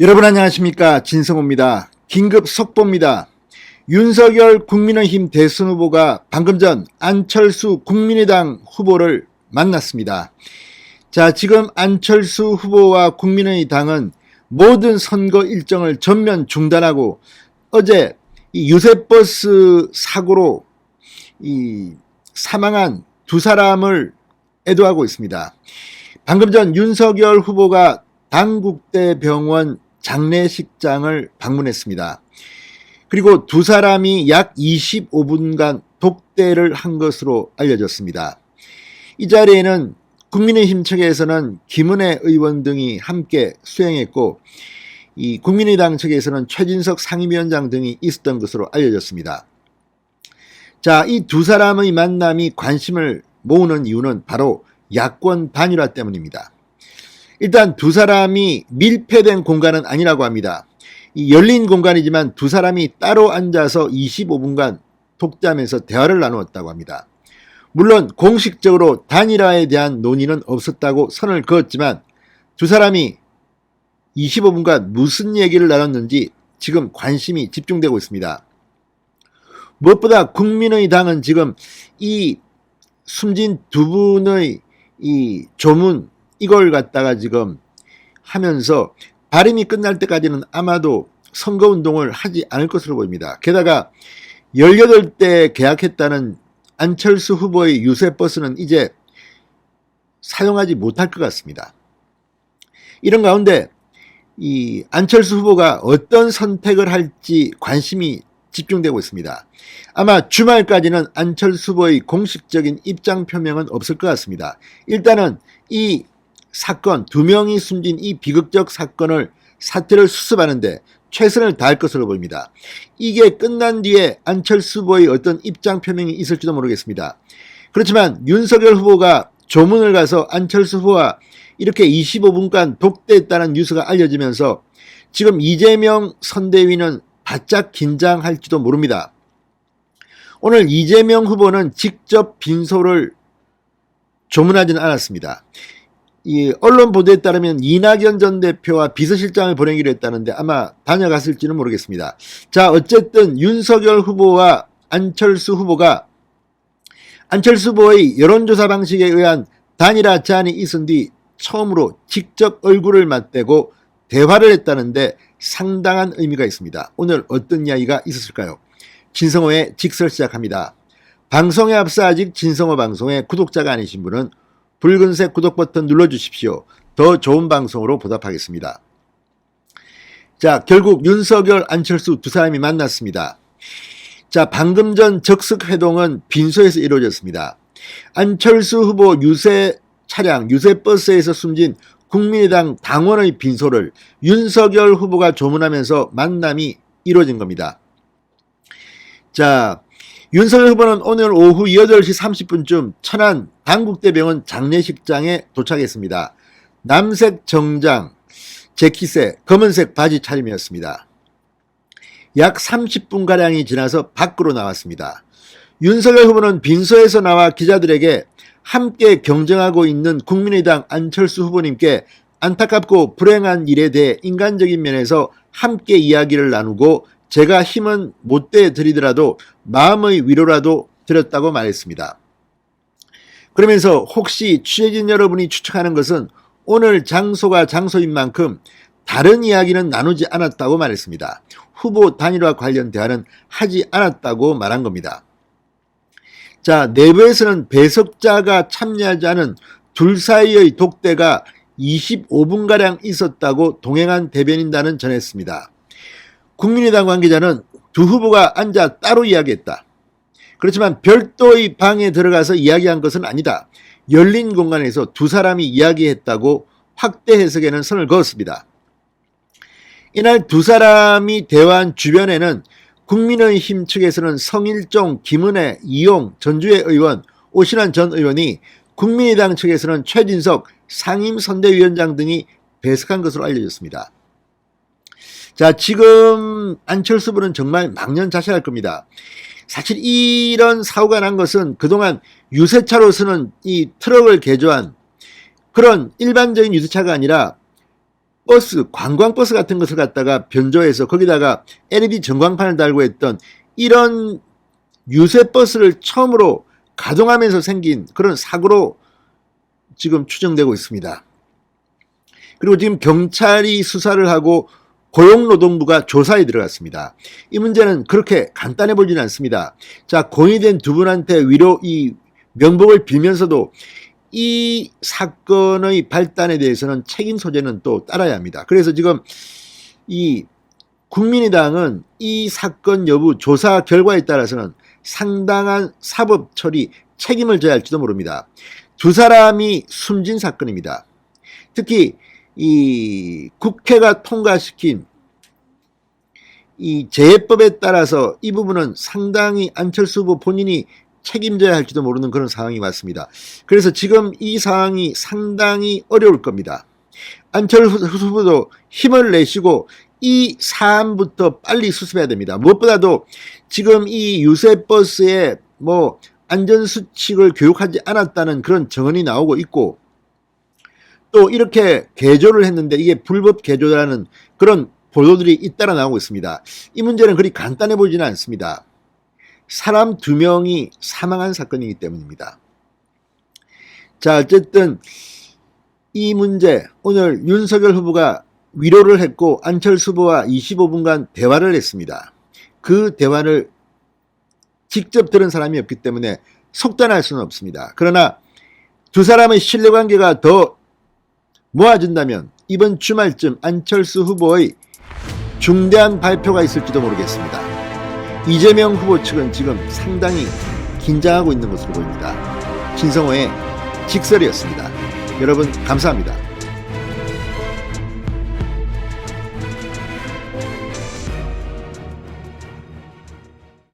여러분 안녕하십니까, 진성호입니다. 긴급 속보입니다. 윤석열 국민의힘 대선 후보가 방금 전 안철수 국민의당 후보를 만났습니다. 자, 지금 안철수 후보와 국민의당은 모든 선거 일정을 전면 중단하고 어제 이 유세버스 사고로 사망한 두 사람을 애도하고 있습니다. 방금 전 윤석열 후보가 당국대병원 장례식장을 방문했습니다. 그리고 두 사람이 약 25분간 독대를 한 것으로 알려졌습니다. 이 자리에는 국민의힘 측에서는 김은혜 의원 등이 함께 수행했고, 이 국민의당 측에서는 최진석 상임위원장 등이 있었던 것으로 알려졌습니다. 자, 이 두 사람의 만남이 관심을 모으는 이유는 바로 야권 단일화 때문입니다. 일단 두 사람이 밀폐된 공간은 아니라고 합니다. 이 열린 공간이지만 두 사람이 따로 앉아서 25분간 독대하면서 대화를 나누었다고 합니다. 물론 공식적으로 단일화에 대한 논의는 없었다고 선을 그었지만 두 사람이 25분간 무슨 얘기를 나눴는지 지금 관심이 집중되고 있습니다. 무엇보다 국민의당은 지금 이 숨진 두 분의 이 조문 이걸 갖다가 지금 하면서 발임이 끝날 때까지는 아마도 선거운동을 하지 않을 것으로 보입니다. 게다가 18대 계약했다는 안철수 후보의 유세버스는 이제 사용하지 못할 것 같습니다. 이런 가운데 이 안철수 후보가 어떤 선택을 할지 관심이 집중되고 있습니다. 아마 주말까지는 안철수 후보의 공식적인 입장 표명은 없을 것 같습니다. 일단은 이 사건, 두 명이 숨진 이 비극적 사태를 수습하는데 최선을 다할 것으로 보입니다. 이게 끝난 뒤에 안철수 후보의 어떤 입장 표명이 있을지도 모르겠습니다. 그렇지만 윤석열 후보가 조문을 가서 안철수 후보와 이렇게 25분간 독대했다는 뉴스가 알려지면서 지금 이재명 선대위는 바짝 긴장할지도 모릅니다. 오늘 이재명 후보는 직접 빈소를 조문하지는 않았습니다. 이 언론 보도에 따르면 이낙연 전 대표와 비서실장을 보내기로 했다는데 아마 다녀갔을지는 모르겠습니다. 자, 어쨌든 윤석열 후보와 안철수 후보가 안철수 후보의 여론조사 방식에 의한 단일화 제안이 있은 뒤 처음으로 직접 얼굴을 맞대고 대화를 했다는데 상당한 의미가 있습니다. 오늘 어떤 이야기가 있었을까요? 진성호의 직설 시작합니다. 방송에 앞서 아직 진성호 방송의 구독자가 아니신 분은 붉은색 구독 버튼 눌러주십시오. 더 좋은 방송으로 보답하겠습니다. 자, 결국 윤석열, 안철수 두 사람이 만났습니다. 자, 방금 전 적석회동은 빈소에서 이루어졌습니다. 안철수 후보 유세 차량, 유세버스에서 숨진 국민의당 당원의 빈소를 윤석열 후보가 조문하면서 만남이 이루어진 겁니다. 자, 윤석열 후보는 오늘 오후 8시 30분쯤 천안 당국대병원 장례식장에 도착했습니다. 남색 정장, 재킷에 검은색 바지 차림이었습니다. 약 30분가량이 지나서 밖으로 나왔습니다. 윤석열 후보는 빈소에서 나와 기자들에게 함께 경쟁하고 있는 국민의당 안철수 후보님께 안타깝고 불행한 일에 대해 인간적인 면에서 함께 이야기를 나누고 제가 힘은 못 대드리더라도 마음의 위로라도 드렸다고 말했습니다. 그러면서 혹시 취재진 여러분이 추측하는 것은 오늘 장소가 장소인 만큼 다른 이야기는 나누지 않았다고 말했습니다. 후보 단일화 관련 대화는 하지 않았다고 말한 겁니다. 자, 내부에서는 배석자가 참여하지 않은 둘 사이의 독대가 25분가량 있었다고 동행한 대변인단은 전했습니다. 국민의당 관계자는 두 후보가 앉아 따로 이야기했다. 그렇지만 별도의 방에 들어가서 이야기한 것은 아니다. 열린 공간에서 두 사람이 이야기했다고 확대 해석에는 선을 그었습니다. 이날 두 사람이 대화한 주변에는 국민의힘 측에서는 성일종, 김은혜, 이용, 전주의 의원, 오신환 전 의원이, 국민의당 측에서는 최진석 상임선대위원장 등이 배석한 것으로 알려졌습니다. 자, 지금 안철수 후보는 정말 망연자실할 겁니다. 사실 이런 사고가 난 것은 그동안 유세차로서는 이 트럭을 개조한 그런 일반적인 유세차가 아니라 버스, 관광버스 같은 것을 갖다가 변조해서 거기다가 LED 전광판을 달고 했던 이런 유세버스를 처음으로 가동하면서 생긴 그런 사고로 지금 추정되고 있습니다. 그리고 지금 경찰이 수사를 하고 고용노동부가 조사에 들어갔습니다. 이 문제는 그렇게 간단해 보이지는 않습니다. 자, 고인된 두 분한테 위로 이 명복을 빌면서도 이 사건의 발단에 대해서는 책임 소재는 또 따라야 합니다. 그래서 지금 이 국민의당은 이 사건 여부 조사 결과에 따라서는 상당한 사법 처리 책임을 져야 할지도 모릅니다. 두 사람이 숨진 사건입니다. 특히 이 국회가 통과시킨 이 재해법에 따라서 이 부분은 상당히 안철수 후보 본인이 책임져야 할지도 모르는 그런 상황이 왔습니다. 그래서 지금 이 상황이 상당히 어려울 겁니다. 안철수 후보도 힘을 내시고 이 사안부터 빨리 수습해야 됩니다. 무엇보다도 지금 이 유세버스에 뭐 안전수칙을 교육하지 않았다는 그런 정언이 나오고 있고, 또 이렇게 개조를 했는데 이게 불법 개조라는 그런 보도들이 잇따라 나오고 있습니다. 이 문제는 그리 간단해 보이지는 않습니다. 사람 2명이 사망한 사건이기 때문입니다. 자, 어쨌든 이 문제 오늘 윤석열 후보가 위로를 했고 안철수 후보와 25분간 대화를 했습니다. 그 대화를 직접 들은 사람이 없기 때문에 속단할 수는 없습니다. 그러나 두 사람의 신뢰관계가 더 모아진다면 이번 주말쯤 안철수 후보의 중대한 발표가 있을지도 모르겠습니다. 이재명 후보 측은 지금 상당히 긴장하고 있는 것으로 보입니다. 신성호의 직설이었습니다. 여러분 감사합니다.